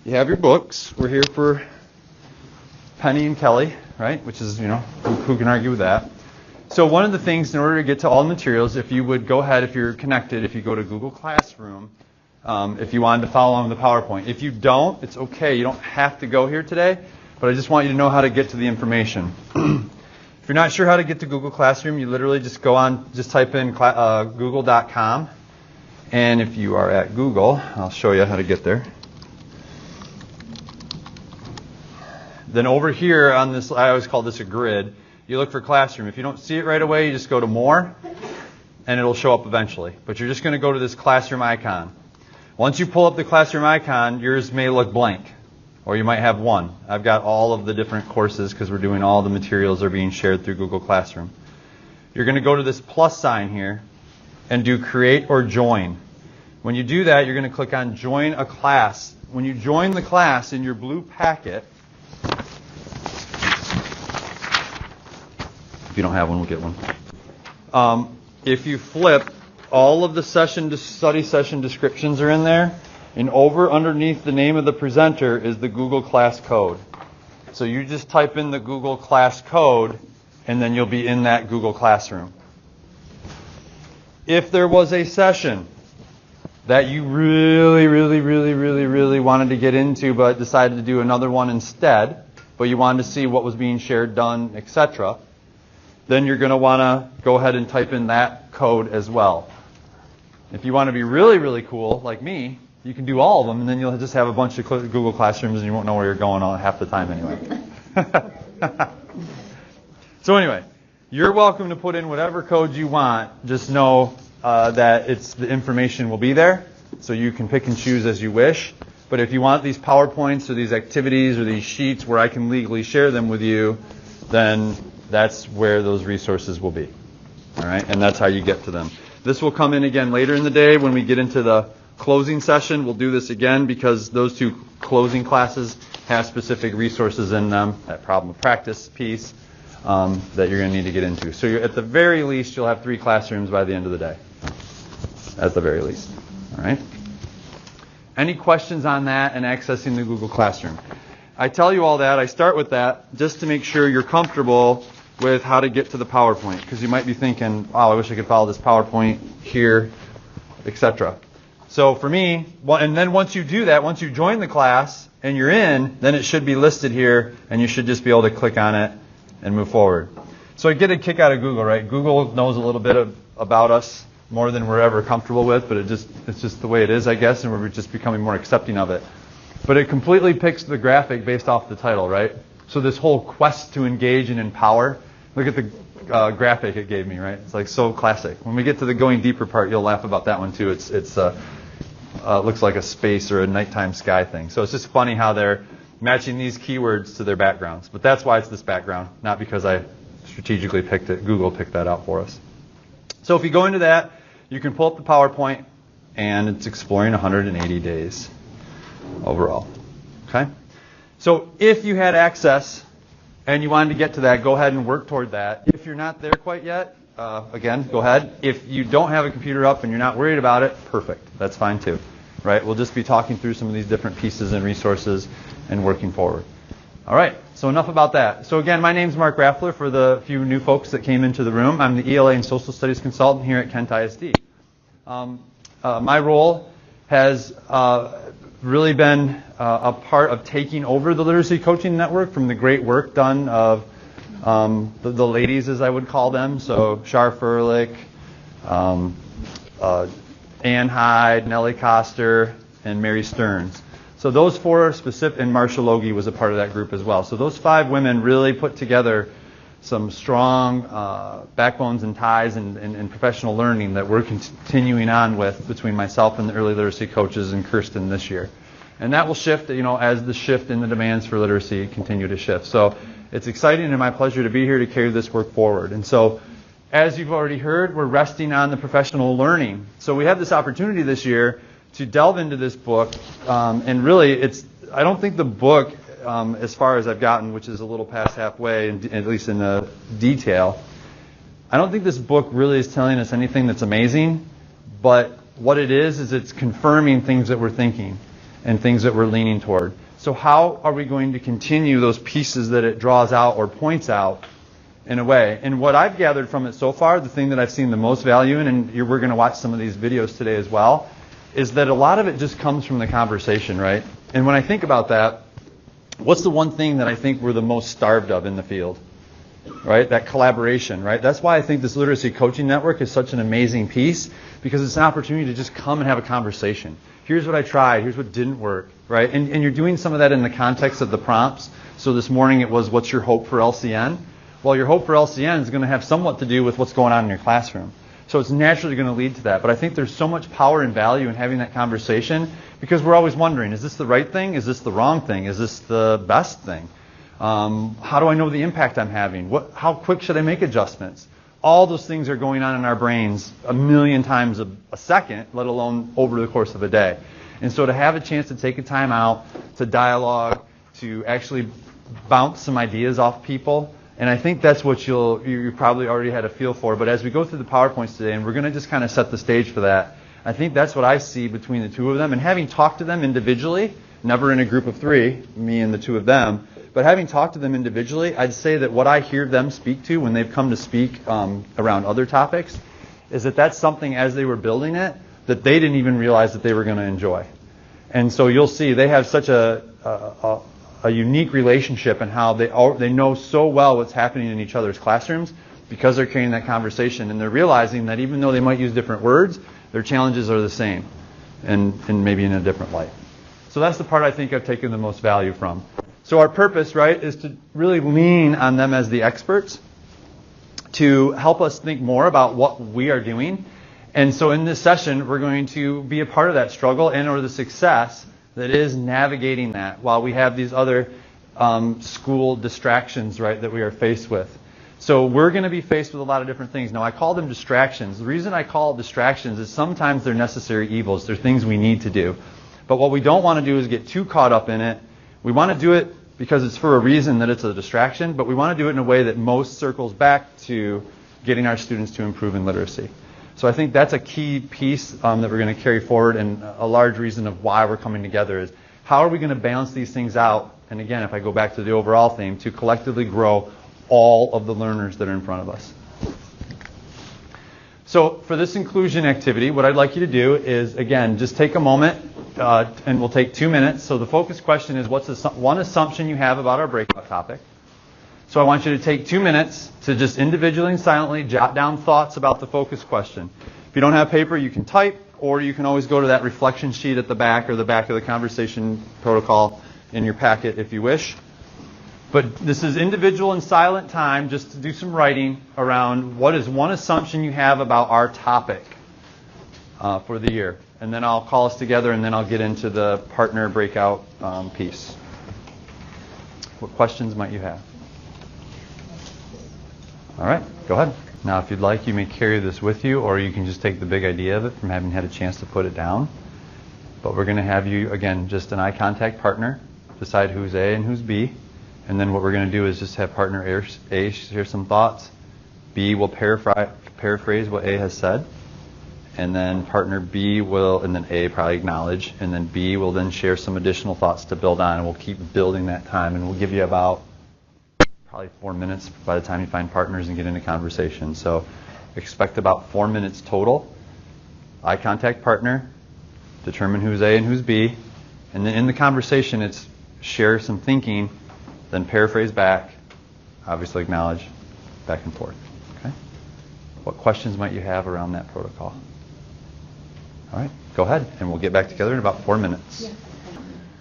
You have your books. We're here for Penny and Kelly, right? Which is, who can argue with that? So one of the things, in order to get to all the materials, if you would go ahead, if you're connected, if you go to Google Classroom, if you wanted to follow along with the PowerPoint. If you don't, it's okay. You don't have to go here today, but I just want you to know how to get to the information. If you're not sure how to get to Google Classroom, you literally just go on, just type in google.com. And if you are at Google, I'll show you how to get there. Then over here on this, I always call this a grid, you look for Classroom. If you don't see it right away, you just go to More, and it'll show up eventually. But you're just going to go to this Classroom icon. Once you pull up the Classroom icon, yours may look blank, or you might have one. I've got all of the different courses because we're doing all the materials are being shared through Google Classroom. You're going to go to this plus sign here and do Create or Join. When you do that, you're going to click on Join a Class. When you join the class in your blue packet, if you don't have one, we'll get one. If you flip, all of the study session descriptions are in there, and over underneath the name of the presenter is the Google Class code. So you just type in the Google Class code, and then you'll be in that Google Classroom. If there was a session that you really wanted to get into, but decided to do another one instead, but you wanted to see what was being shared, done, etc., then you're going to want to go ahead and type in that code as well. If you want to be really cool, like me, you can do all of them, and then you'll just have a bunch of Google Classrooms, and you won't know where you're going all half the time anyway. So anyway, you're welcome to put in whatever code you want. Just know that the information will be there, so you can pick and choose as you wish. But if you want these PowerPoints or these activities or these sheets where I can legally share them with you, then that's where those resources will be. All right, and that's how you get to them. This will come in again later in the day when we get into the closing session. We'll do this again because those two closing classes have specific resources in them, that problem of practice piece that you're going to need to get into. So at the very least, you'll have 3 classrooms by the end of the day. At the very least. All right. Any questions on that and accessing the Google Classroom? I tell you all that, I start with that just to make sure you're comfortable with how to get to the PowerPoint, because you might be thinking, wow, I wish I could follow this PowerPoint here, etc. So for me, and then once you do that, once you join the class and you're in, then it should be listed here, and you should just be able to click on it and move forward. So I get a kick out of Google, right? Google knows a little bit about us, more than we're ever comfortable with, but it's just the way it is, I guess, and we're just becoming more accepting of it. But it completely picks the graphic based off the title, right? So this whole quest to engage and empower, look at the graphic it gave me, right? It's like so classic. When we get to the going deeper part, you'll laugh about that one too. It looks like a space or a nighttime sky thing. So it's just funny how they're matching these keywords to their backgrounds. But that's why it's this background, not because I strategically picked it. Google picked that out for us. So if you go into that, you can pull up the PowerPoint, and it's exploring 180 days overall. Okay? So if you had access and you wanted to get to that, go ahead and work toward that. If you're not there quite yet, again, go ahead. If you don't have a computer up and you're not worried about it, perfect. That's fine too. Right? We'll just be talking through some of these different pieces and resources and working forward. All right. So enough about that. So again, my name's Mark Raffler for the few new folks that came into the room. I'm the ELA and Social Studies consultant here at Kent ISD. My role has really been a part of taking over the Literacy Coaching Network from the great work done of the ladies, as I would call them. So Shar Furlick, Ann Hyde, Nellie Coster, and Mary Stearns. So those 4 specific, and Marsha Logie was a part of that group as well. So those 5 women really put together some strong backbones and ties and professional learning that we're continuing on with between myself and the early literacy coaches and Kirsten this year. And that will shift, as the shift in the demands for literacy continue to shift. So it's exciting and my pleasure to be here to carry this work forward. And so, as you've already heard, we're resting on the professional learning. So we have this opportunity this year to delve into this book, and really, I don't think the book, as far as I've gotten, which is a little past halfway, at least in the detail, I don't think this book really is telling us anything that's amazing, but what it is it's confirming things that we're thinking. and things that we're leaning toward. So how are we going to continue those pieces that it draws out or points out in a way? And what I've gathered from it so far, the thing that I've seen the most value in, and we're going to watch some of these videos today as well, is that a lot of it just comes from the conversation, right? And when I think about that, what's the one thing that I think we're the most starved of in the field? Right? That collaboration, right? That's why I think this Literacy Coaching Network is such an amazing piece, because it's an opportunity to just come and have a conversation. Here's what I tried, here's what didn't work, right? And you're doing some of that in the context of the prompts. So this morning it was, what's your hope for LCN? Well, your hope for LCN is going to have somewhat to do with what's going on in your classroom. So it's naturally going to lead to that. But I think there's so much power and value in having that conversation, because we're always wondering, is this the right thing? Is this the wrong thing? Is this the best thing? How do I know the impact I'm having? How quick should I make adjustments? All those things are going on in our brains a million times a second, let alone over the course of a day. And so to have a chance to take a time out, to dialogue, to actually bounce some ideas off people, and I think that's what you probably already had a feel for. But as we go through the PowerPoints today, and we're going to just kind of set the stage for that, I think that's what I see between the two of them. And having talked to them individually, never in a group of three, me and the two of them, but having talked to them individually, I'd say that what I hear them speak to when they've come to speak around other topics is that that's something, as they were building it, that they didn't even realize that they were going to enjoy. And so you'll see they have such a unique relationship in how they know so well what's happening in each other's classrooms, because they're carrying that conversation, and they're realizing that even though they might use different words, their challenges are the same, and maybe in a different light. So that's the part I think I've taken the most value from. So our purpose, right, is to really lean on them as the experts to help us think more about what we are doing. And so in this session, we're going to be a part of that struggle and or the success that is navigating that while we have these other school distractions, right, that we are faced with. So we're going to be faced with a lot of different things. Now, I call them distractions. The reason I call it distractions is sometimes they're necessary evils. They're things we need to do. But what we don't want to do is get too caught up in it. We want to do it because it's for a reason that it's a distraction, but we want to do it in a way that most circles back to getting our students to improve in literacy. So I think that's a key piece that we're going to carry forward, and a large reason of why we're coming together is how are we going to balance these things out? And again, if I go back to the overall theme, to collectively grow all of the learners that are in front of us. So for this inclusion activity, what I'd like you to do is, again, just take a moment, and we'll take 2 minutes. So the focus question is, what's one assumption you have about our breakout topic? So I want you to take 2 minutes to just individually and silently jot down thoughts about the focus question. If you don't have paper, you can type, or you can always go to that reflection sheet at the back or the back of the conversation protocol in your packet if you wish. But this is individual and silent time just to do some writing around what is one assumption you have about our topic for the year. And then I'll call us together, and then I'll get into the partner breakout piece. What questions might you have? All right, go ahead. Now, if you'd like, you may carry this with you, or you can just take the big idea of it from having had a chance to put it down. But we're going to have you, again, just an eye contact partner, decide who's A and who's B. And then what we're going to do is just have partner A share some thoughts. B will paraphrase what A has said. And then partner B will, and then A probably acknowledge. And then B will then share some additional thoughts to build on. And we'll keep building that time. And we'll give you about probably 4 minutes by the time you find partners and get into conversation. So expect about 4 minutes total. Eye contact partner. Determine who's A and who's B. And then in the conversation, it's share some thinking. Then paraphrase back, obviously acknowledge, back and forth. Okay? What questions might you have around that protocol? All right, go ahead, and we'll get back together in about 4 minutes. Yeah.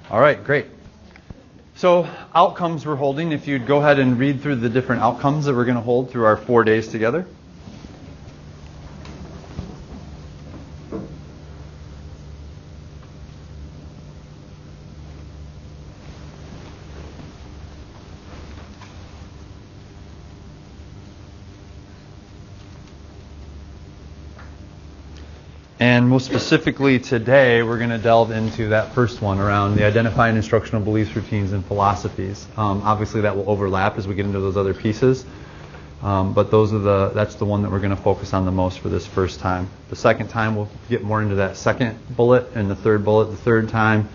All right, great. So outcomes we're holding, if you'd go ahead and read through the different outcomes that we're going to hold through our 4 days together. And most specifically today, we're going to delve into that first one around the identifying instructional beliefs, routines, and philosophies. Obviously, that will overlap as we get into those other pieces. But that's the one that we're going to focus on the most for this first time. The second time, we'll get more into that second bullet, and the third bullet, the third time,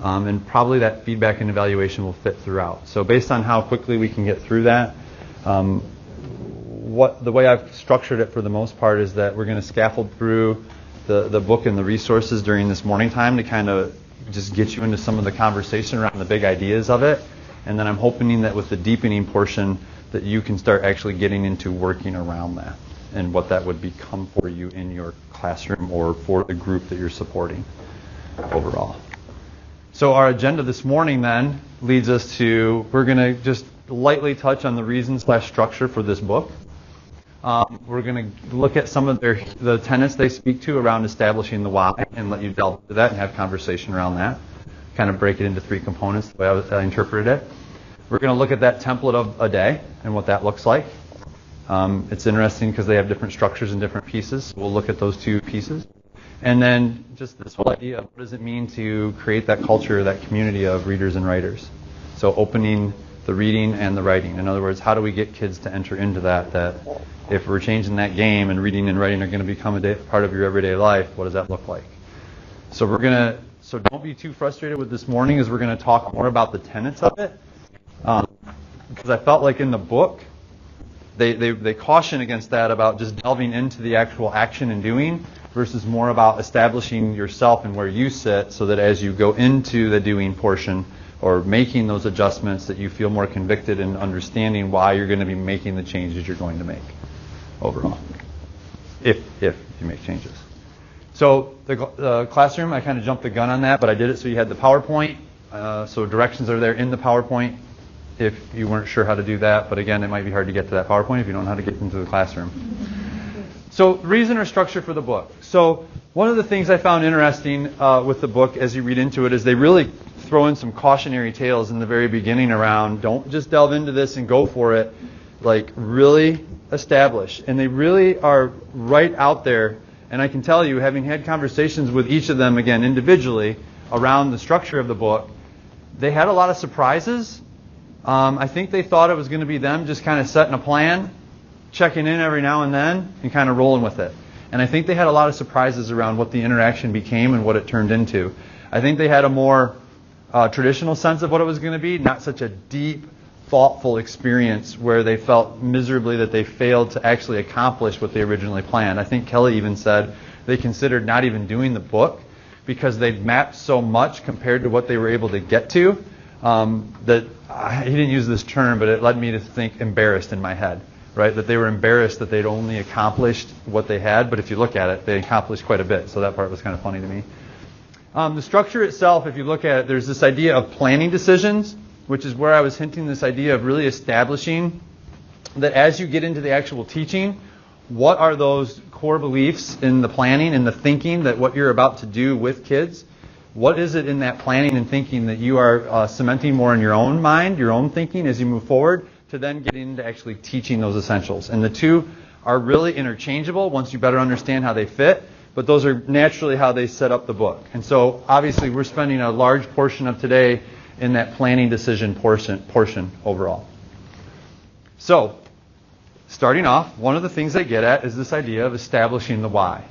And probably that feedback and evaluation will fit throughout. So based on how quickly we can get through that, the way I've structured it for the most part is that we're going to scaffold through the book and the resources during this morning time to kind of just get you into some of the conversation around the big ideas of it. And then I'm hoping that with the deepening portion that you can start actually getting into working around that and what that would become for you in your classroom or for the group that you're supporting overall. So our agenda this morning then leads us to, we're going to just lightly touch on the reason/structure for this book. We're going to look at some of the tenets they speak to around establishing the why and let you delve into that and have conversation around that. Kind of break it into three components the way I interpreted it. We're going to look at that template of a day and what that looks like. It's interesting because they have different structures and different pieces. We'll look at those two pieces. And then just this whole idea of what does it mean to create that culture, that community of readers and writers. So opening the reading and the writing. In other words, how do we get kids to enter into that if we're changing that game and reading and writing are going to become a part of your everyday life, what does that look like? So don't be too frustrated with this morning as we're going to talk more about the tenets of it. Because I felt like in the book, they caution against that about just delving into the actual action and doing versus more about establishing yourself and where you sit so that as you go into the doing portion or making those adjustments that you feel more convicted in understanding why you're going to be making the changes you're going to make overall, if you make changes. So the classroom, I kind of jumped the gun on that, but I did it so you had the PowerPoint. So directions are there in the PowerPoint if you weren't sure how to do that. But again, it might be hard to get to that PowerPoint if you don't know how to get into the classroom. So reason or structure for the book. So one of the things I found interesting with the book as you read into it is they really throw in some cautionary tales in the very beginning around don't just delve into this and go for it. Like really establish. And they really are right out there. And I can tell you, having had conversations with each of them, again, individually, around the structure of the book, they had a lot of surprises. I think they thought it was going to be them just kind of setting a plan, checking in every now and then, and kind of rolling with it. And I think they had a lot of surprises around what the interaction became and what it turned into. I think they had a more traditional sense of what it was going to be, not such a deep, thoughtful experience where they felt miserably that they failed to actually accomplish what they originally planned. I think Kelly even said they considered not even doing the book because they'd mapped so much compared to what they were able to get to that he didn't use this term, but it led me to think embarrassed in my head, right? That they were embarrassed that they'd only accomplished what they had, but if you look at it, they accomplished quite a bit, so that part was kind of funny to me. The structure itself, if you look at it, there's this idea of planning decisions, which is where I was hinting this idea of really establishing that as you get into the actual teaching, what are those core beliefs in the planning and the thinking that what you're about to do with kids, what is it in that planning and thinking that you are cementing more in your own mind, your own thinking as you move forward to then get into actually teaching those essentials. And the two are really interchangeable once you better understand how they fit, but those are naturally how they set up the book. And so obviously we're spending a large portion of today in that planning decision portion overall. So, starting off, one of the things they get at is this idea of establishing the why.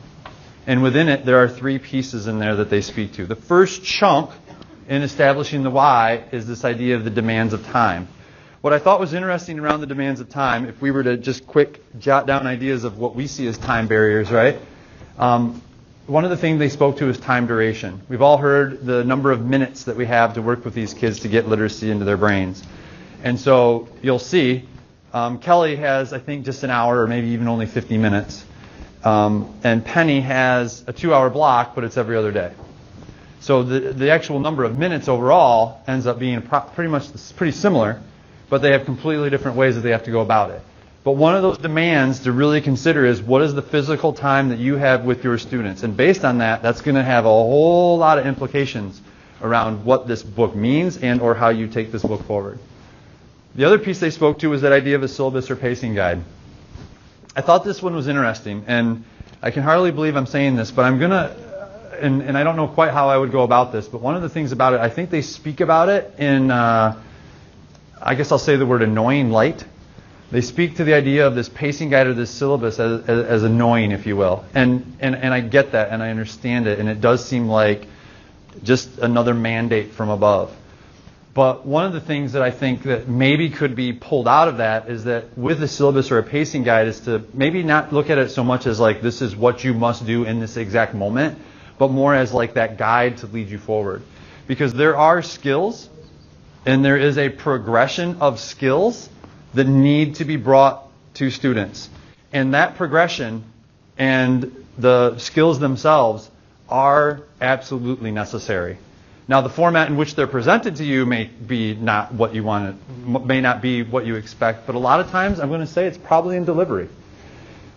And within it, there are three pieces in there that they speak to. The first chunk in establishing the why is this idea of the demands of time. What I thought was interesting around the demands of time, if we were to just quick jot down ideas of what we see as time barriers, right? One of the things they spoke to is time duration. We've all heard the number of minutes that we have to work with these kids to get literacy into their brains. And so you'll see Kelly has, I think, just an hour or maybe even only 50 minutes. And Penny has a 2-hour block, but it's every other day. So the actual number of minutes overall ends up being pretty similar, but they have completely different ways that they have to go about it. But one of those demands to really consider is what is the physical time that you have with your students? And based on that, that's going to have a whole lot of implications around what this book means and or how you take this book forward. The other piece they spoke to was that idea of a syllabus or pacing guide. I thought this one was interesting, and I can hardly believe I'm saying this, but I'm going to, and I don't know quite how I would go about this, but one of the things about it, I think they speak about it in, I guess I'll say the word annoying light. They speak to the idea of this pacing guide or this syllabus as annoying, if you will. And I get that, and I understand it, and it does seem like just another mandate from above. But one of the things that I think that maybe could be pulled out of that is that with a syllabus or a pacing guide is to maybe not look at it so much as like this is what you must do in this exact moment, but more as like that guide to lead you forward. Because there are skills and there is a progression of skills that need to be brought to students. And that progression and the skills themselves are absolutely necessary. Now, the format in which they're presented to you may be not what you want, may not be what you expect, but a lot of times I'm going to say it's probably in delivery.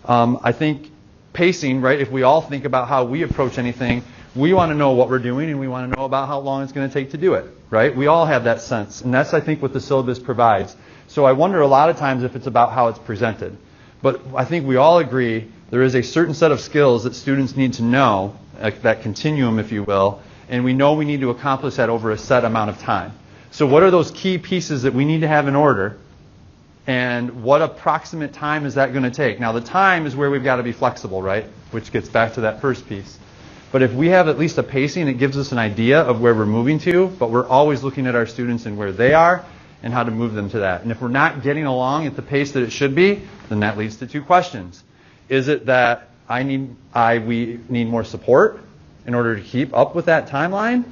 I think pacing, right, if we all think about how we approach anything, we want to know what we're doing and we want to know about how long it's going to take to do it, right? We all have that sense, and that's, I think, what the syllabus provides. So I wonder a lot of times if it's about how it's presented. But I think we all agree there is a certain set of skills that students need to know, like that continuum, if you will, and we know we need to accomplish that over a set amount of time. So what are those key pieces that we need to have in order, and what approximate time is that going to take? Now, the time is where we've got to be flexible, right? Which gets back to that first piece. But if we have at least a pacing, it gives us an idea of where we're moving to, but we're always looking at our students and where they are and how to move them to that. And if we're not getting along at the pace that it should be, then that leads to two questions. Is it that we need more support in order to keep up with that timeline?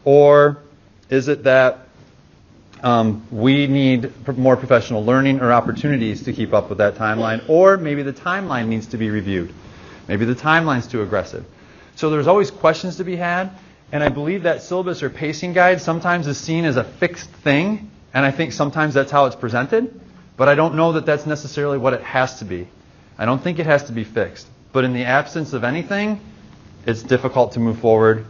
Or is it that we need more professional learning or opportunities to keep up with that timeline? Or maybe the timeline needs to be reviewed. Maybe the timeline's too aggressive. So there's always questions to be had, and I believe that syllabus or pacing guide sometimes is seen as a fixed thing, and I think sometimes that's how it's presented, but I don't know that that's necessarily what it has to be. I don't think it has to be fixed. But in the absence of anything, it's difficult to move forward,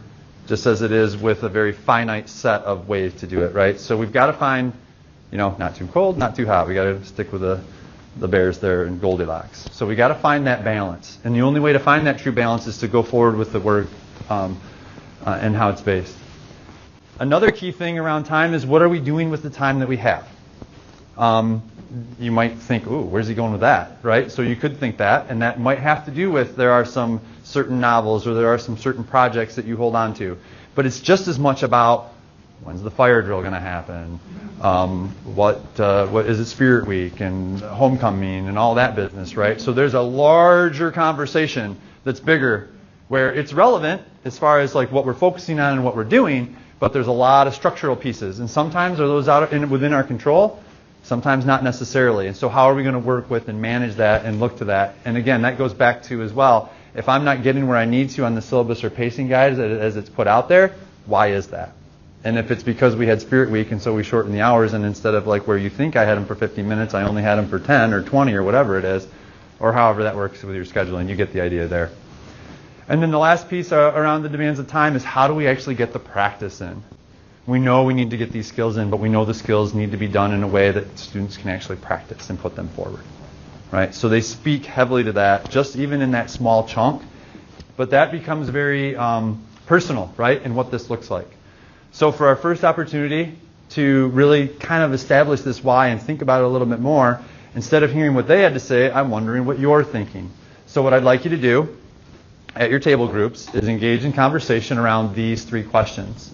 just as it is with a very finite set of ways to do it, right? So we've got to find, not too cold, not too hot. We've got to stick with the bears there in Goldilocks. So we got to find that balance. And the only way to find that true balance is to go forward with the work and how it's based. Another key thing around time is what are we doing with the time that we have? You might think, ooh, where's he going with that, right? So you could think that, and that might have to do with there are some certain novels or there are some certain projects that you hold on to. But it's just as much about when's the fire drill going to happen, what is it Spirit Week and homecoming and all that business, right? So there's a larger conversation that's bigger where it's relevant as far as like what we're focusing on and what we're doing, but there's a lot of structural pieces, and sometimes are those within our control, sometimes not necessarily. And so how are we going to work with and manage that and look to that? And again, that goes back to as well, if I'm not getting where I need to on the syllabus or pacing guide as it's put out there, why is that? And if it's because we had Spirit Week and so we shortened the hours, and instead of like where you think I had them for 15 minutes, I only had them for 10 or 20 or whatever it is, or however that works with your scheduling, you get the idea there. And then the last piece around the demands of time is how do we actually get the practice in? We know we need to get these skills in, but we know the skills need to be done in a way that students can actually practice and put them forward, right? So they speak heavily to that, just even in that small chunk. But that becomes very personal, right, in what this looks like. So for our first opportunity to really kind of establish this why and think about it a little bit more, instead of hearing what they had to say, I'm wondering what you're thinking. So what I'd like you to do at your table groups is engage in conversation around these three questions.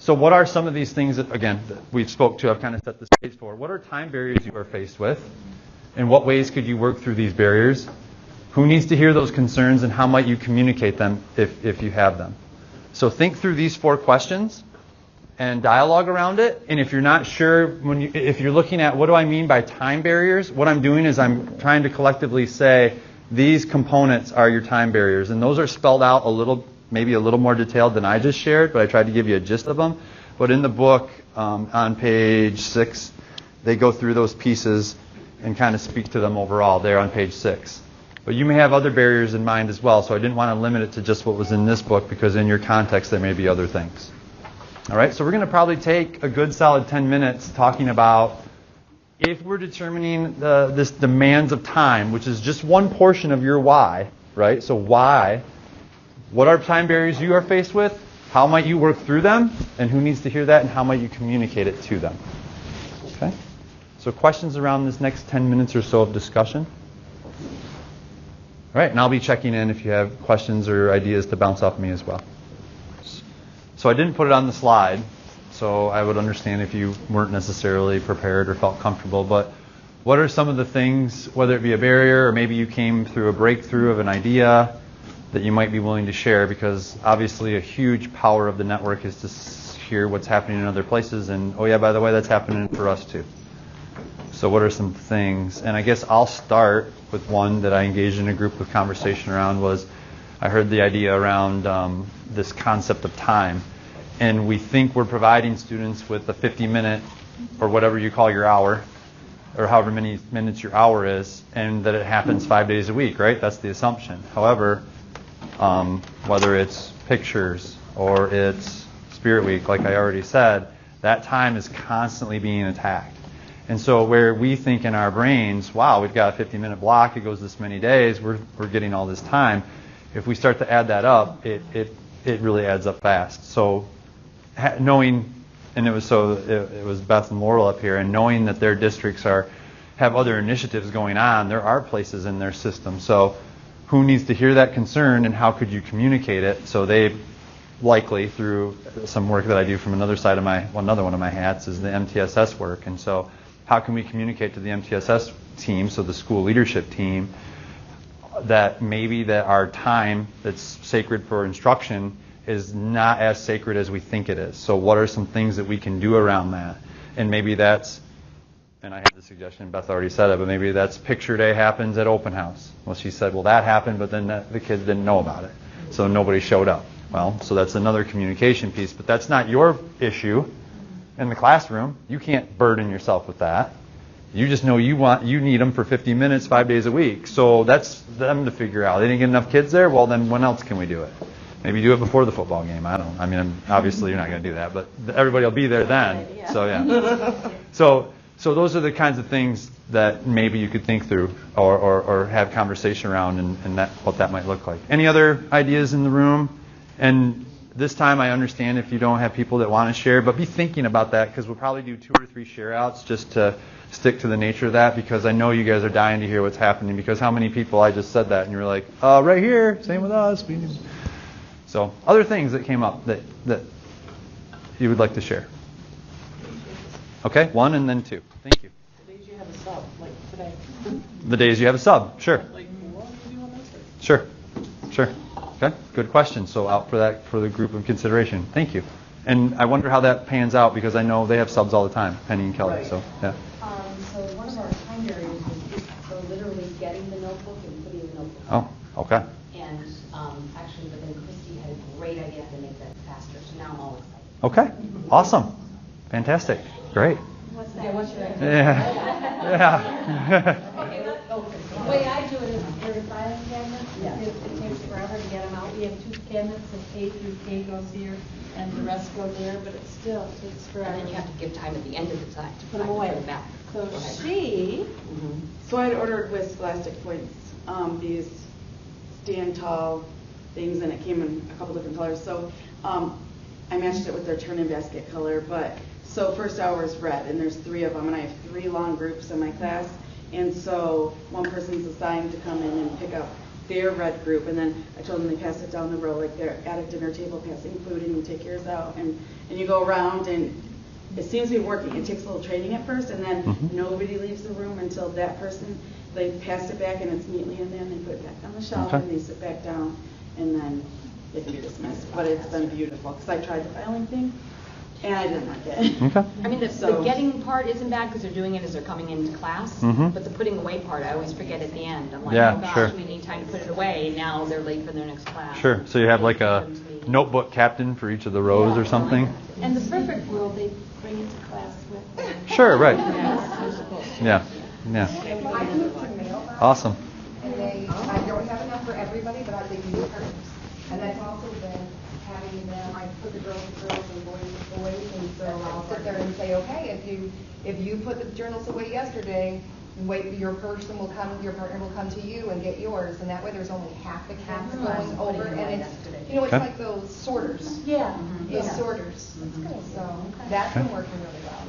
So what are some of these things that, again, that we've spoke to, I've kind of set the stage for. What are time barriers you are faced with? In what ways could you work through these barriers? Who needs to hear those concerns, and how might you communicate them if you have them? So think through these four questions and dialogue around it. And if you're not sure, if you're looking at what do I mean by time barriers, what I'm doing is I'm trying to collectively say these components are your time barriers. And those are spelled out maybe a little more detailed than I just shared, but I tried to give you a gist of them. But in the book, on page 6, they go through those pieces and kind of speak to them overall there on page 6. But you may have other barriers in mind as well, so I didn't want to limit it to just what was in this book, because in your context there may be other things. All right, so we're going to probably take a good solid 10 minutes talking about if we're determining this demands of time, which is just one portion of your why, right? So why, what are time barriers you are faced with? How might you work through them? And who needs to hear that? And how might you communicate it to them? Okay? So questions around this next 10 minutes or so of discussion? All right, and I'll be checking in if you have questions or ideas to bounce off me as well. So I didn't put it on the slide, so I would understand if you weren't necessarily prepared or felt comfortable, but what are some of the things, whether it be a barrier or maybe you came through a breakthrough of an idea that you might be willing to share, because obviously a huge power of the network is to hear what's happening in other places, and oh yeah, by the way, that's happening for us too. So what are some things? And I guess I'll start with one that I engaged in a group of conversation around. Was I heard the idea around this concept of time, and we think we're providing students with a 50-minute or whatever you call your hour, or however many minutes your hour is, and that it happens 5 days a week, right? That's the assumption. However, whether it's pictures or it's Spirit Week, like I already said, that time is constantly being attacked. And so where we think in our brains, wow, we've got a 50-minute block, it goes this many days, we're getting all this time. If we start to add that up, it really adds up fast. So knowing, and it was Beth and Laurel up here, and knowing that their districts have other initiatives going on, there are places in their system. So who needs to hear that concern, and how could you communicate it? So they likely, through some work that I do from another one of my hats is the MTSS work. And so how can we communicate to the MTSS team, so the school leadership team, that maybe that our time that's sacred for instruction is not as sacred as we think it is. So what are some things that we can do around that? And maybe that's, and I had the suggestion, Beth already said it, but maybe that's picture day happens at open house. Well, she said, well, that happened, but then the kids didn't know about it. So nobody showed up. Well, so that's another communication piece, but that's not your issue in the classroom. You can't burden yourself with that. You just know you need them for 50 minutes, 5 days a week. So that's them to figure out. They didn't get enough kids there? Well, then when else can we do it? Maybe do it before the football game. I don't know. I mean, obviously you're not going to do that, but everybody will be there then. So yeah. So those are the kinds of things that maybe you could think through or have conversation around, and that what that might look like. Any other ideas in the room? And this time I understand if you don't have people that want to share, but be thinking about that, because we'll probably do 2 or 3 share outs just to stick to the nature of that, because I know you guys are dying to hear what's happening, because how many people I just said that and you were like, right here, same with us. So other things that came up that you would like to share. Okay, 1 and then 2. Thank you. The days you have a sub, like today. The days you have a sub, sure. Like, what do you do on those days? Sure. Okay, good question. So out for the group of consideration. Thank you. And I wonder how that pans out, because I know they have subs all the time, Penny and Kelly. Right. So yeah. So one of our time barriers is so literally getting the notebook and putting the notebook. Oh, okay. And actually, but then Christy had a great idea how to make that faster. So now I'm all excited. Okay, awesome, fantastic, great. What's that? Yeah, what's your idea? Yeah. Okay, the way I do it is very filing cabinets. Yeah. It takes forever to get them out. We have 2 cabinets, and A through K goes here, and the rest go there, but it still takes forever. And then you have to give time at the end of the time to put them away. Put them back. So so I had ordered with Scholastic Points these stand tall things, and it came in a couple different colors. So I matched it with their turn-in basket color, but so first hour is red, and there's 3 of them, and I have 3 long groups in my class, and so one person's assigned to come in and pick up their red group, and then I told them they pass it down the row, like they're at a dinner table passing food, and you take yours out, and you go around, and it seems to be working. It takes a little training at first, and then nobody leaves the room until that person, they pass it back, and it's neatly in there, and they put it back on the shelf, and they sit back down, and then they can be dismissed. But it's been beautiful, because I tried the filing thing, and I didn't like it. Okay. I mean, the getting part isn't bad because they're doing it as they're coming into class, but the putting away part, I always forget at the end. I'm like, oh gosh, we need time to put it away. Now they're late for their next class. Sure. So you have like a notebook captain for each of the rows or something? And the perfect world, they bring it to class with them. Sure, right. Yeah. Awesome. And I don't have enough for everybody, but they can do partners. And that's also been having them, I put the girls with girls and boys with boys, and so I'll sit there and say, okay, if you put the journals away yesterday, your partner will come to you and get yours, and that way there's only half the cats going over, and it's, it's like those sorters. Yeah. Those sorters. So that's been working really well.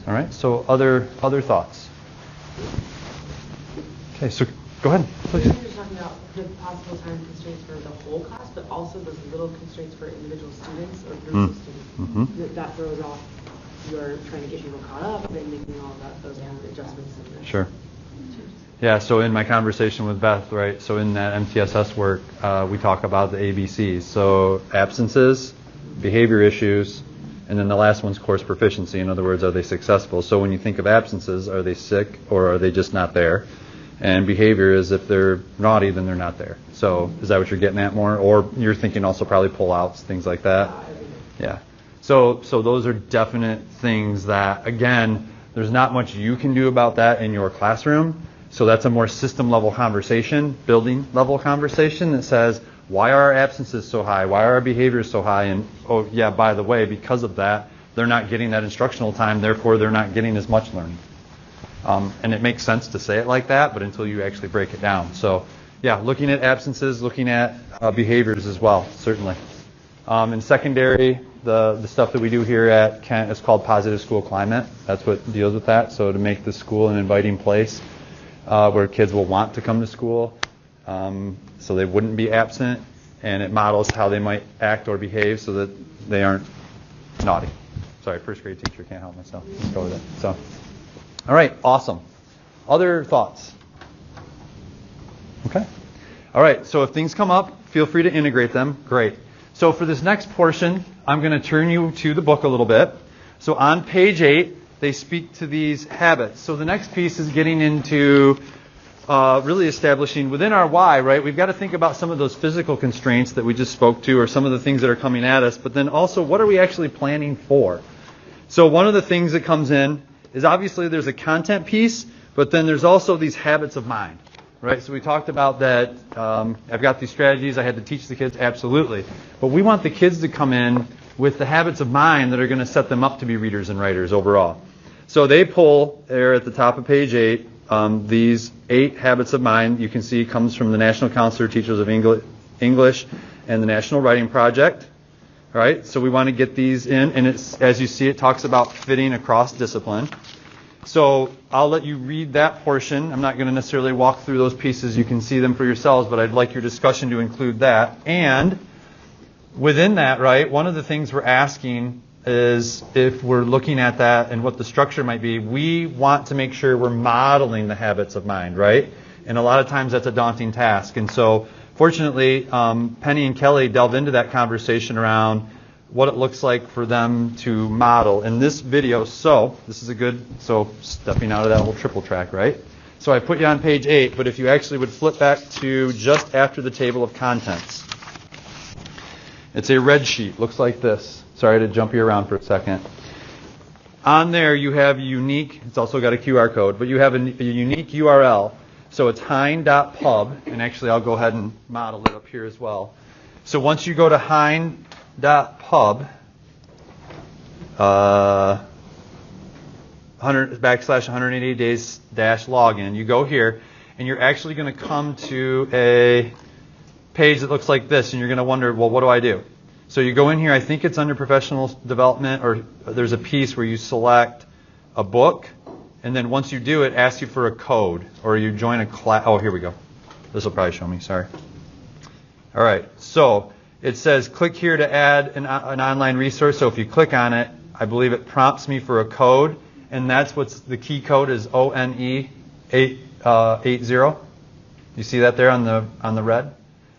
All right. So other thoughts? Okay. So go ahead, please. You're talking about the possible time constraints for the whole class, but also those little constraints for individual students or groups of students. That throws off your trying to get people caught up and making all that those adjustments. Sure. Yeah, so in my conversation with Beth, right, so in that MTSS work, we talk about the ABCs. So absences, behavior issues, and then the last one's course proficiency. In other words, are they successful? So when you think of absences, are they sick or are they just not there? And behavior is if they're naughty, then they're not there. So is that what you're getting at more? Or you're thinking also probably pull-outs, things like that? Yeah. So those are definite things that, again, there's not much you can do about that in your classroom. So that's a more system-level conversation, building-level conversation that says, why are our absences so high? Why are our behaviors so high? And, oh, yeah, by the way, because of that, they're not getting that instructional time, therefore they're not getting as much learning. And it makes sense to say it like that, but until you actually break it down. So, yeah, looking at absences, looking at behaviors as well, certainly. In secondary, the stuff that we do here at Kent is called positive school climate. That's what deals with that. So to make the school an inviting place where kids will want to come to school, so they wouldn't be absent, and it models how they might act or behave so that they aren't naughty. Sorry, first grade teacher, can't help myself. Let's go with it. So, all right, awesome. Other thoughts? Okay. All right, so if things come up, feel free to integrate them. Great. So for this next portion, I'm going to turn you to the book a little bit. So on page 8, they speak to these habits. So the next piece is getting into really establishing within our why, right? We've got to think about some of those physical constraints that we just spoke to or some of the things that are coming at us, but then also what are we actually planning for? So one of the things that comes in is obviously there's a content piece, but then there's also these habits of mind, right? So we talked about that. I've got these strategies. I had to teach the kids, absolutely. But we want the kids to come in with the habits of mind that are going to set them up to be readers and writers overall. So they pull there at the top of page 8 these 8 habits of mind. You can see comes from the National Council of Teachers of English and the National Writing Project. All right, so we want to get these in, and it's, as you see, it talks about fitting across discipline. So I'll let you read that portion. I'm not going to necessarily walk through those pieces. You can see them for yourselves, but I'd like your discussion to include that. And within that, right, one of the things we're asking is if we're looking at that and what the structure might be, we want to make sure we're modeling the habits of mind, right? And a lot of times that's a daunting task. And so fortunately, Penny and Kelly delve into that conversation around what it looks like for them to model. In this video, so this is a good, so stepping out of that little triple track, right? So I put you on page 8, but if you actually would flip back to just after the table of contents. It's a red sheet, looks like this. Sorry to jump you around for a second. On there you have a unique, it's also got a QR code, but you have a unique URL. So it's hind.pub, and actually I'll go ahead and model it up here as well. So once you go to hind.pub, /180 days -login, you go here, and you're actually going to come to a page that looks like this, and you're going to wonder, well, what do I do? So you go in here, I think it's under professional development, or there's a piece where you select a book, and then once you do it, asks you for a code, or you join a class. Oh, here we go. This will probably show me, sorry. All right, so it says click here to add an online resource. So if you click on it, I believe it prompts me for a code, and that's what's the key code is ONE880. You see that there on the red?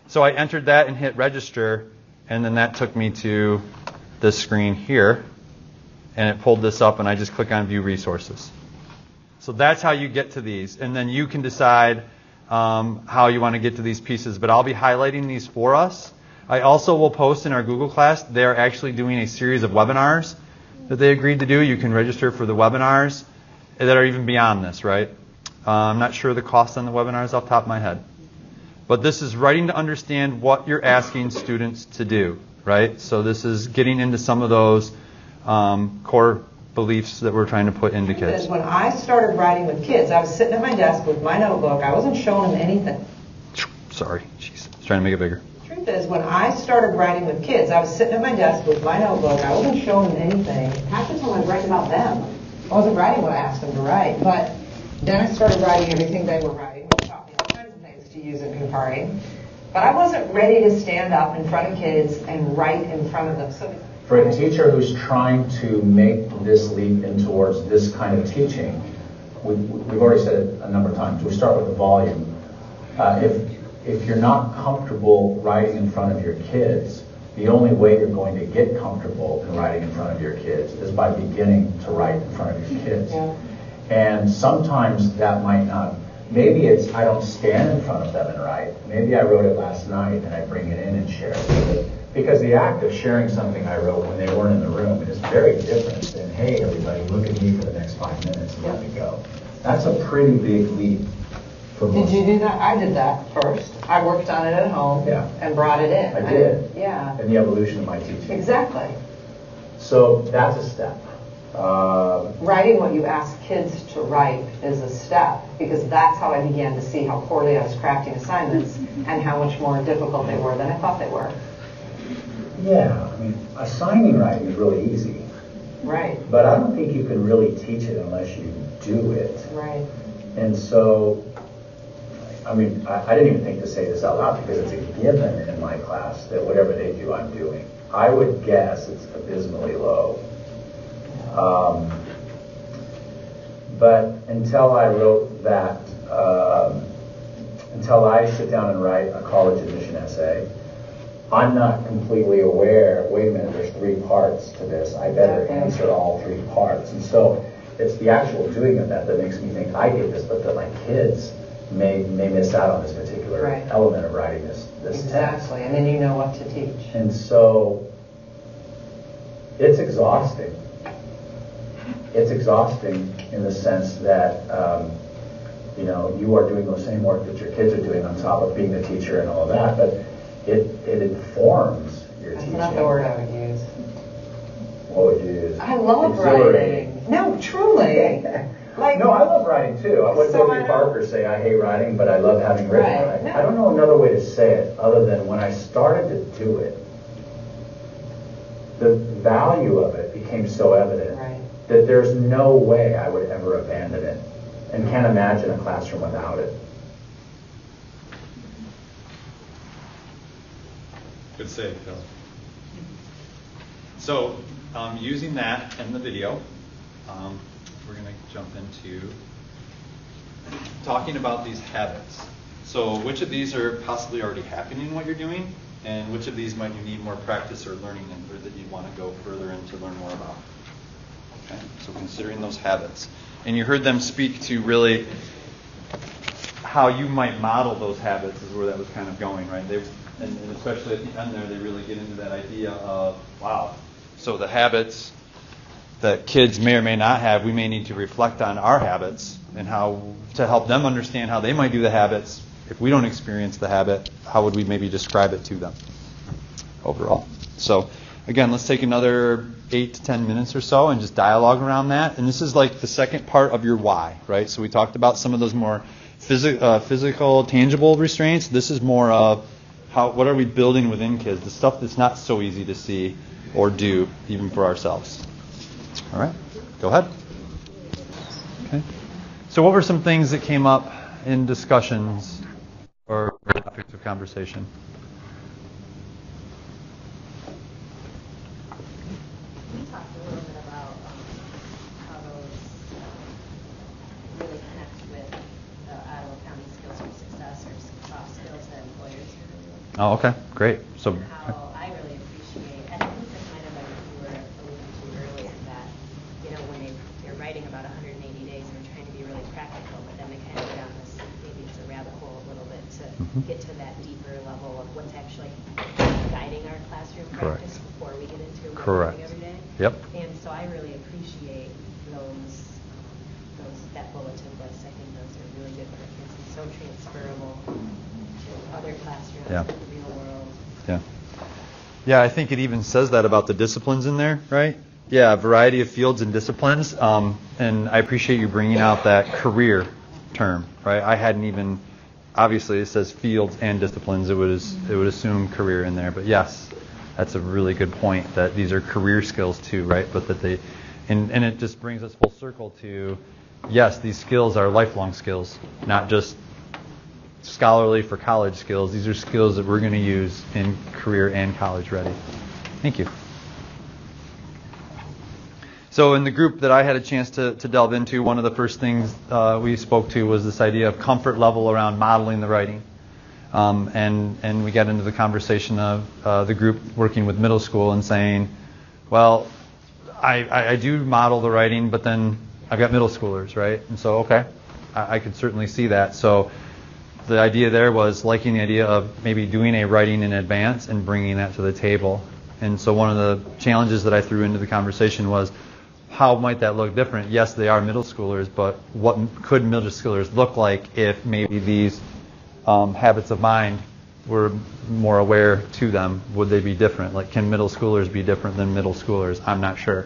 So I entered that and hit register, and then that took me to this screen here, and it pulled this up, and I just click on View Resources. So that's how you get to these, and then you can decide how you want to get to these pieces, but I'll be highlighting these for us. I also will post in our Google class, they're actually doing a series of webinars that they agreed to do. You can register for the webinars that are even beyond this, right? I'm not sure the cost on the webinars off the top of my head. But this is writing to understand what you're asking students to do, right? So this is getting into some of those core beliefs that we're trying to put into kids. When I started writing with kids, I was sitting at my desk with my notebook. I wasn't showing them anything. Sorry, jeez. I was trying to make it bigger. The truth is, when I started writing with kids, I was sitting at my desk with my notebook. I wasn't showing them anything. Half the time I was writing about them. I wasn't writing what I asked them to write. But then I started writing everything they were writing. I was talking all kinds of things to use in conferring, but I wasn't ready to stand up in front of kids and write in front of them. So for a teacher who's trying to make this leap in towards this kind of teaching, we've already said it a number of times. We start with the volume. If you're not comfortable writing in front of your kids, the only way you're going to get comfortable in writing in front of your kids is by beginning to write in front of your kids. Yeah. And sometimes that might not, maybe it's I don't stand in front of them and write. Maybe I wrote it last night and I bring it in and share it. Because the act of sharing something I wrote when they weren't in the room is very different than, hey, everybody, look at me for the next 5 minutes and let me go. That's a pretty big leap. Did you do that? I did that first. I worked on it at home and brought it in. I did. Yeah. In the evolution of my teaching. Exactly. So that's a step. Writing what you ask kids to write is a step, because that's how I began to see how poorly I was crafting assignments and how much more difficult they were than I thought they were. Yeah, I mean, assigning writing is really easy. Right. But I don't think you can really teach it unless you do it. Right. And so, I mean, I didn't even think to say this out loud because it's a given in my class that whatever they do, I'm doing. I would guess it's abysmally low. But until I wrote that, until I sit down and write a college admission essay, I'm not completely aware, wait a minute, there's 3 parts to this. I better answer all 3 parts. And so it's the actual doing of that makes me think I get this, but that my kids may miss out on this particular element of writing this text. Exactly, and then you know what to teach. And so it's exhausting. It's exhausting in the sense that, you are doing the same work that your kids are doing on top of being the teacher and all of that, but it informs your teaching. That's not the word I would use. What would you use? I love writing. No, truly. No, I love writing too. I wouldn't go to Parker say I hate writing, but I love having written writing. No. I don't know another way to say it other than when I started to do it, the value of it became so evident that there's no way I would ever abandon it, and can't imagine a classroom without it. Good save, Phil. So, using that and the video, we're going to jump into talking about these habits. So, which of these are possibly already happening in what you're doing, and which of these might you need more practice or learning in, or that you want to go further in to learn more about? Okay, so considering those habits. And you heard them speak to really how you might model those habits is where that was kind of going, right? And especially at the end there, they really get into that idea of, wow, so the habits that kids may or may not have, we may need to reflect on our habits and how to help them understand how they might do the habits. If we don't experience the habit, how would we maybe describe it to them overall? So again, let's take another 8 to 10 minutes or so and just dialogue around that. And this is like the second part of your why, right? So we talked about some of those more physical, tangible restraints. This is more of what are we building within kids, the stuff that's not so easy to see or do even for ourselves. All right, go ahead. Okay. So what were some things that came up in discussions or topics of conversation? We talked a little bit about how those really connect with the Ottawa County Skills for Success or soft skills that employers are really. Oh, okay, great. So how I really appreciate, and I think that's kind of like you were alluding to earlier, that when they're writing about 180 days and they're trying to be really practical, but then they kind of get on this, maybe it's a rabbit hole a little bit to get to that deeper level of what's actually guiding our classroom practice before we get into what we're doing every day. Yep. And so I really appreciate those that bulletin list. I think those are really good for kids and so transferable to other classrooms in the real world. Yeah. Yeah, I think it even says that about the disciplines in there, right? Yeah, a variety of fields and disciplines. And I appreciate you bringing out that career term, right? I hadn't even, obviously it says fields and disciplines. It would assume career in there. But yes, that's a really good point that these are career skills too, right? But that they, and it just brings us full circle to, yes, these skills are lifelong skills, not just scholarly for college skills. These are skills that we're going to use in career and college ready. Thank you. So in the group that I had a chance to delve into, one of the first things we spoke to was this idea of comfort level around modeling the writing. And we got into the conversation of the group working with middle school and saying, well, I do model the writing, but then I've got middle schoolers, right? And so, okay, I could certainly see that. So the idea there was liking the idea of maybe doing a writing in advance and bringing that to the table. And so one of the challenges that I threw into the conversation was, how might that look different? Yes, they are middle schoolers, but what could middle schoolers look like if maybe these habits of mind were more aware to them? Would they be different? Like, can middle schoolers be different than middle schoolers? I'm not sure.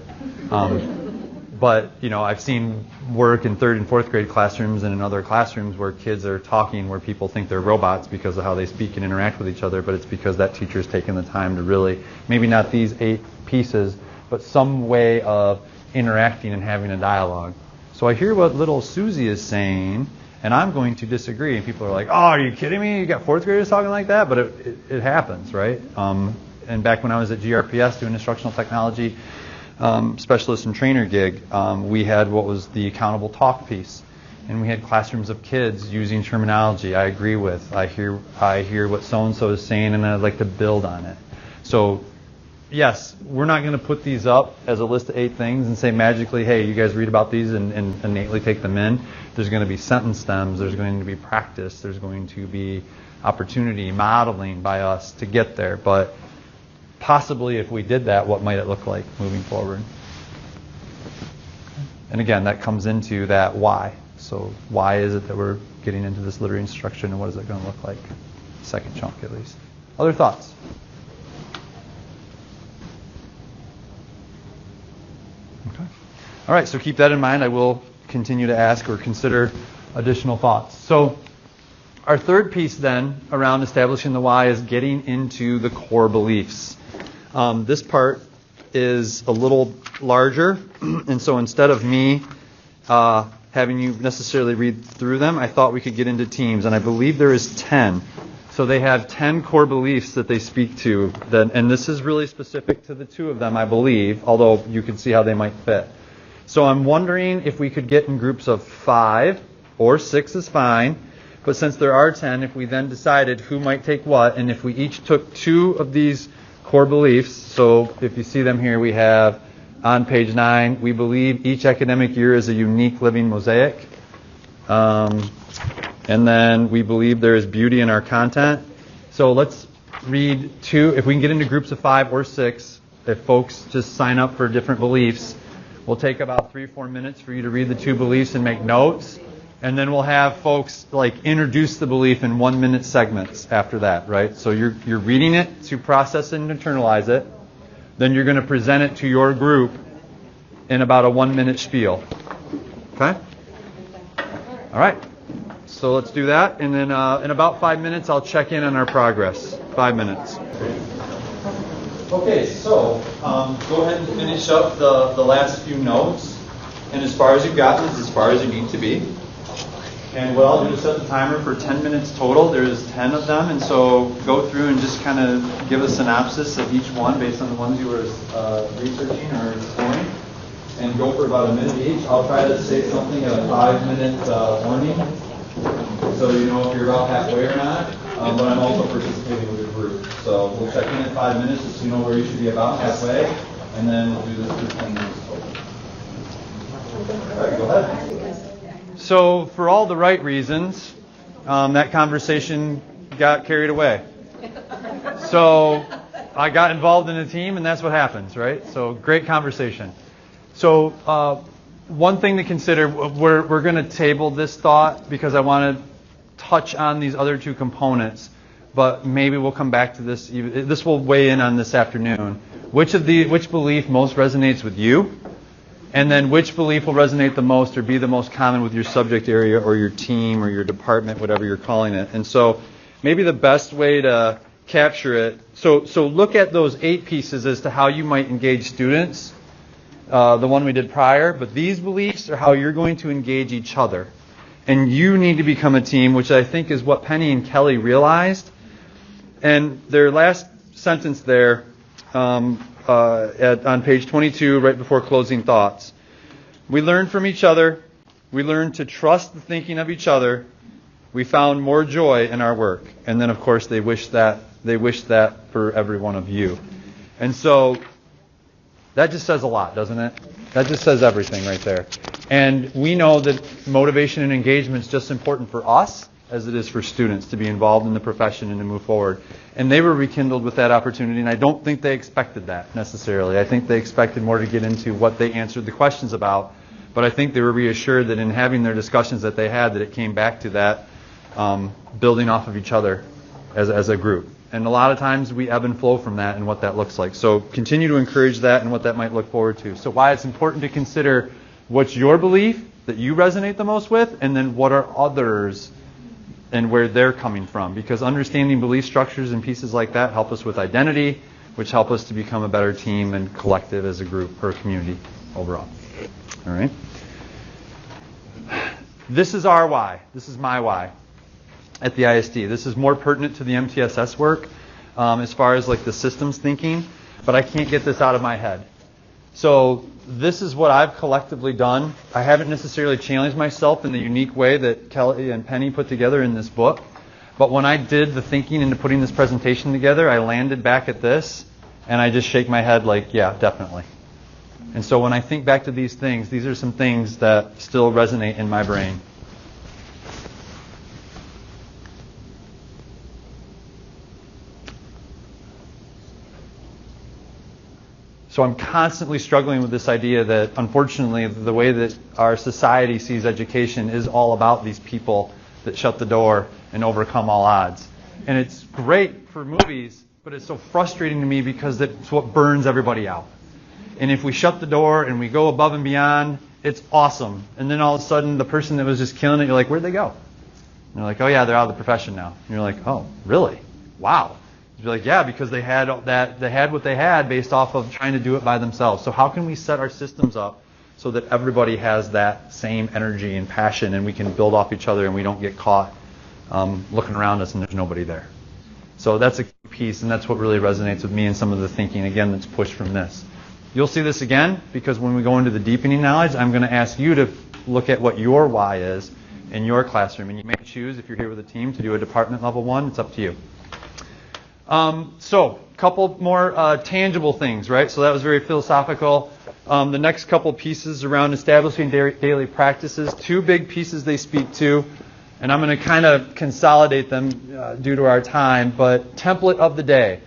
But, I've seen work in 3rd and 4th grade classrooms and in other classrooms where kids are talking where people think they're robots because of how they speak and interact with each other, but it's because that teacher's taken the time to really, maybe not these 8 pieces, but some way of interacting and having a dialogue. So I hear what little Susie is saying, and I'm going to disagree. And people are like, oh, are you kidding me? You got 4th graders talking like that? But it happens, right? And back when I was at GRPS doing instructional technology, specialist and trainer gig, we had what was the accountable talk piece. And we had classrooms of kids using terminology I agree with. I hear what so-and-so is saying, and I'd like to build on it. So yes, we're not going to put these up as a list of 8 things and say magically, hey, you guys read about these and innately take them in. There's going to be sentence stems. There's going to be practice. There's going to be opportunity, modeling by us to get there. But possibly if we did that, what might it look like moving forward? And again, that comes into that why. So why is it that we're getting into this literary instruction, and what is it going to look like? Second chunk at least. Other thoughts? Okay. All right, so keep that in mind. I will continue to ask or consider additional thoughts. So our third piece then around establishing the why is getting into the core beliefs. This part is a little larger, and so instead of me having you necessarily read through them, I thought we could get into teams, and I believe there is 10. So they have 10 core beliefs that they speak to, and this is really specific to the 2 of them, I believe, although you can see how they might fit. So I'm wondering if we could get in groups of 5 or 6 is fine, but since there are 10, if we then decided who might take what, and if we each took 2 of these core beliefs, so if you see them here, we have on page 9, we believe each academic year is a unique living mosaic. And then we believe there is beauty in our content. So let's read 2. If we can get into groups of 5 or 6, if folks just sign up for different beliefs, we'll take about 3 or 4 minutes for you to read the 2 beliefs and make notes. And then we'll have folks introduce the belief in 1-minute segments after that, right? So you're reading it to process and internalize it. Then you're going to present it to your group in about a 1-minute spiel. Okay? All right. So let's do that. And then in about 5 minutes, I'll check in on our progress. 5 minutes. Okay, so go ahead and finish up the last few notes. And as far as you've gotten is as far as you need to be. And what I'll do is set the timer for 10 minutes total. There's 10 of them, and so go through and just kind of give a synopsis of each one based on the ones you were researching or exploring. And go for about a minute each. I'll try to say something at a 5-minute warning, so you know if you're about halfway or not. But I'm also participating with the group. So we'll check in at 5 minutes just so you know where you should be about halfway, and then we'll do this for 10 minutes total. All right, go ahead. So for all the right reasons, that conversation got carried away. So I got involved in a team, and that's what happens, right? So great conversation. So one thing to consider, we're going to table this thought because I want to touch on these other 2 components, but maybe we'll come back to this. This will weigh in on this afternoon. Which belief most resonates with you? And then which belief will resonate the most or be the most common with your subject area or your team or your department, whatever you're calling it. And so maybe the best way to capture it, so look at those 8 pieces as to how you might engage students, the one we did prior, but these beliefs are how you're going to engage each other. And you need to become a team, which I think is what Penny and Kelly realized. And their last sentence there on page 22, right before closing thoughts. We learned from each other. We learned to trust the thinking of each other. We found more joy in our work. And then, of course, they wish that for every one of you. And so that just says a lot, doesn't it? That just says everything right there. And we know that motivation and engagement is just important for us as it is for students to be involved in the profession and to move forward. And they were rekindled with that opportunity, and I don't think they expected that necessarily. I think they expected more to get into what they answered the questions about, but I think they were reassured that in having their discussions that they had, that it came back to that building off of each other as a group. And a lot of times we ebb and flow from that and what that looks like. So continue to encourage that and what that might look forward to. So why it's important to consider what's your belief that you resonate the most with, and then what are others and where they're coming from. Because understanding belief structures and pieces like that help us with identity, which help us to become a better team and collective as a group or a community overall. All right? This is our why. This is my why at the ISD. This is more pertinent to the MTSS work as far as like the systems thinking, but I can't get this out of my head. So this is what I've collectively done. I haven't necessarily challenged myself in the unique way that Kelly and Penny put together in this book. But when I did the thinking into putting this presentation together, I landed back at this, and I just shake my head like, yeah, definitely. And so when I think back to these things, these are some things that still resonate in my brain. So I'm constantly struggling with this idea that, unfortunately, the way that our society sees education is all about these people that shut the door and overcome all odds. And it's great for movies, but it's so frustrating to me because it's what burns everybody out. And if we shut the door and we go above and beyond, it's awesome. And then all of a sudden, the person that was just killing it, you're like, where'd they go? And they're like, oh yeah, they're out of the profession now. And you're like, oh, really? Wow. You're like, yeah, because they had what they had based off of trying to do it by themselves. So how can we set our systems up so that everybody has that same energy and passion, and we can build off each other and we don't get caught looking around us and there's nobody there? So that's a key piece, and that's what really resonates with me and some of the thinking, again, that's pushed from this. You'll see this again, because when we go into the deepening knowledge, I'm going to ask you to look at what your why is in your classroom. And you may choose, if you're here with a team, to do a department level one. It's up to you. So, a couple more tangible things, right? So that was very philosophical. The next couple pieces around establishing daily practices, two big pieces they speak to, and I'm going to kind of consolidate them due to our time, but template of the day.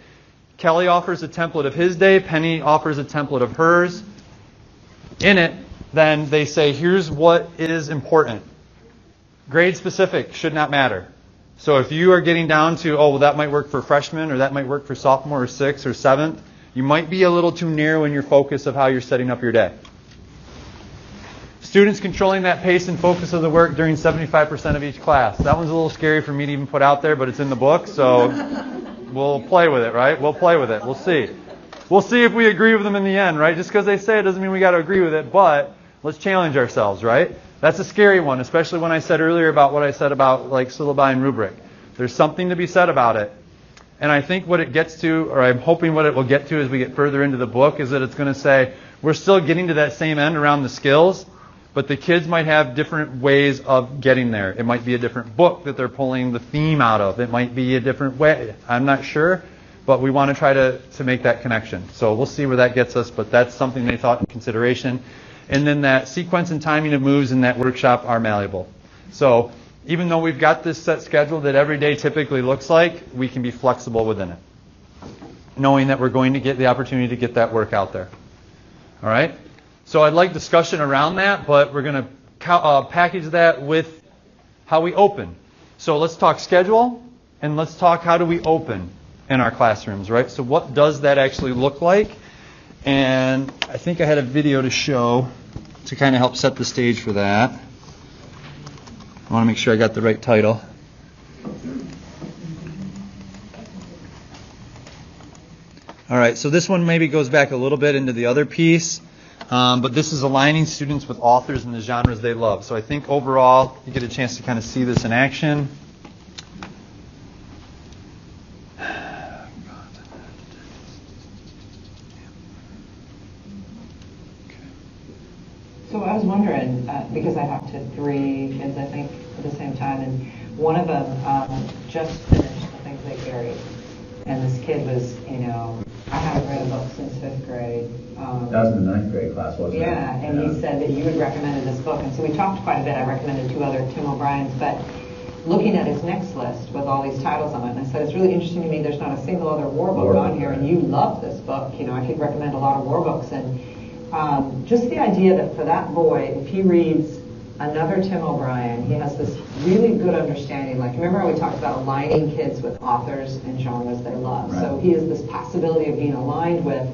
Kelly offers a template of his day, Penny offers a template of hers. In it, then they say, here's what is important. Grade specific should not matter. So if you are getting down to, oh, well, that might work for freshmen, or that might work for sophomore, or sixth, or seventh, you might be a little too narrow in your focus of how you're setting up your day. Students controlling that pace and focus of the work during 75% of each class. That one's a little scary for me to even put out there, but it's in the book, so we'll play with it, right? We'll play with it. We'll see. We'll see if we agree with them in the end, right? Just because they say it doesn't mean we got to agree with it, but let's challenge ourselves, right? That's a scary one, especially when I said earlier about what I said about like syllabi and rubric. There's something to be said about it. And I think what it gets to, or I'm hoping what it will get to as we get further into the book, is that it's going to say we're still getting to that same end around the skills, but the kids might have different ways of getting there. It might be a different book that they're pulling the theme out of. It might be a different way. I'm not sure, but we want to try to make that connection. So we'll see where that gets us, but that's something they thought in consideration. And then that sequence and timing of moves in that workshop are malleable. So even though we've got this set schedule that every day typically looks like, we can be flexible within it, knowing that we're going to get the opportunity to get that work out there. All right? So I'd like discussion around that, but we're going to package that with how we open. So let's talk schedule, and let's talk how do we open in our classrooms, right? So what does that actually look like? And I think I had a video to show to kind of help set the stage for that. I want to make sure I got the right title. All right, so this one maybe goes back a little bit into the other piece. But this is aligning students with authors and the genres they love. So I think overall, you get a chance to kind of see this in action. So I was wondering, because I talked to 3 kids, I think, at the same time, and one of them just finished, I think, Lake Erie. And this kid was, I haven't read a book since 5th grade. That was the 9th grade class, wasn't it? Yeah, and he said that you had recommended this book. And so we talked quite a bit. I recommended 2 other Tim O'Brien's, but looking at his next list with all these titles on it, and I said, it's really interesting to me there's not a single other war book on here, and you love this book. I could recommend a lot of war books. And just the idea that for that boy, if he reads another Tim O'Brien, he has this really good understanding. Like, remember how we talked about aligning kids with authors and genres they love? Right. So he has this possibility of being aligned with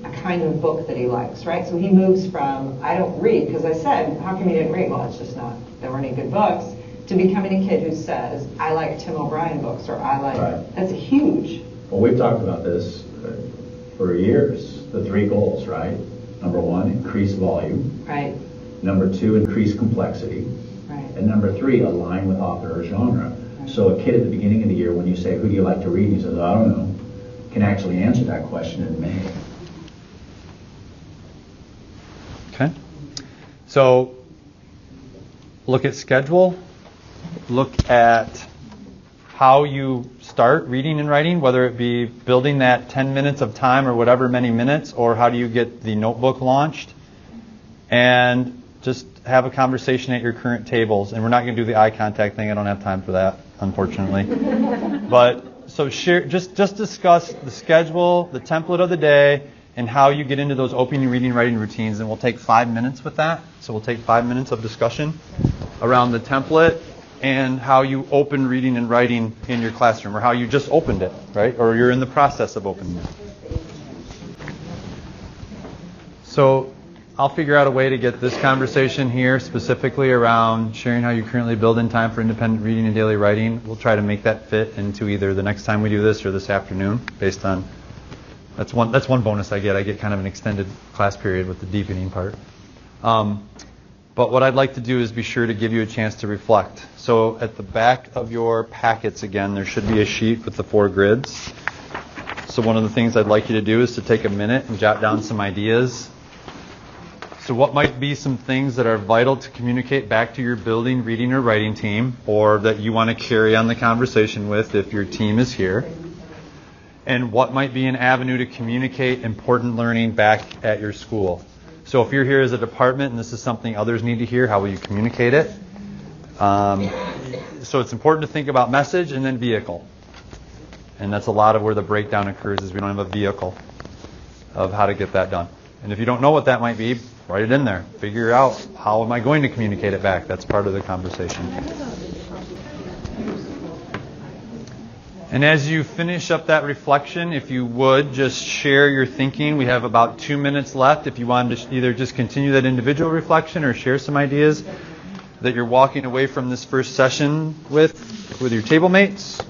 a kind of book that he likes, right? So he moves from, I don't read, because I said, how come you didn't read? Well, it's just not, there weren't any good books, to becoming a kid who says, I like Tim O'Brien books, or I like, Right. That's huge. Well, we've talked about this for years, the 3 goals, right? Number 1, increase volume. Right. Number 2, increase complexity. Right. And number 3, align with author or genre. Right. So a kid at the beginning of the year, when you say, who do you like to read? He says, I don't know. Can actually answer that question in May. Okay. So look at schedule. Look at how you start reading and writing, whether it be building that 10 minutes of time or whatever many minutes, or how do you get the notebook launched. And just have a conversation at your current tables. And we're not going to do the eye contact thing. I don't have time for that, unfortunately. But so share, just discuss the schedule, the template of the day, and how you get into those opening reading writing routines. And we'll take 5 minutes with that. So we'll take 5 minutes of discussion around the template and how you open reading and writing in your classroom, or how you just opened it, right? Or you're in the process of opening it. So I'll figure out a way to get this conversation here specifically around sharing how you currently build in time for independent reading and daily writing. We'll try to make that fit into either the next time we do this or this afternoon, based on that's one bonus I get. I get kind of an extended class period with the deepening part. But what I'd like to do is be sure to give you a chance to reflect. So at the back of your packets, again, there should be a sheet with the 4 grids. So one of the things I'd like you to do is to take a minute and jot down some ideas. So what might be some things that are vital to communicate back to your building, reading, or writing team, or that you want to carry on the conversation with if your team is here? And what might be an avenue to communicate important learning back at your school? So if you're here as a department and this is something others need to hear, how will you communicate it? So it's important to think about message and then vehicle. And that's a lot of where the breakdown occurs, is we don't have a vehicle of how to get that done. And if you don't know what that might be, write it in there. Figure out, how am I going to communicate it back? That's part of the conversation. And as you finish up that reflection, if you would, just share your thinking. We have about 2 minutes left. If you want to either just continue that individual reflection or share some ideas that you're walking away from this first session with your table mates,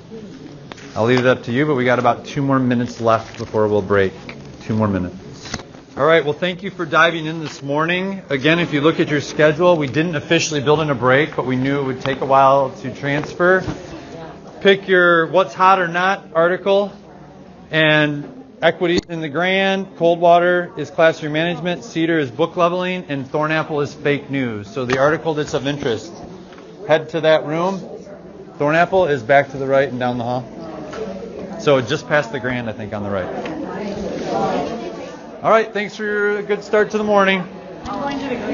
I'll leave it up to you, but we got about 2 more minutes left before we'll break. 2 more minutes. All right, well, thank you for diving in this morning. Again, if you look at your schedule, we didn't officially build in a break, but we knew it would take a while to transfer. Pick your What's Hot or Not article, and Equity in the Grand, Coldwater is Classroom Management, Cedar is Book Leveling, and Thornapple is Fake News. So the article that's of interest, head to that room. Thornapple is back to the right and down the hall. So just past the Grand, I think, on the right. All right, thanks for your good start to the morning. I'm going to the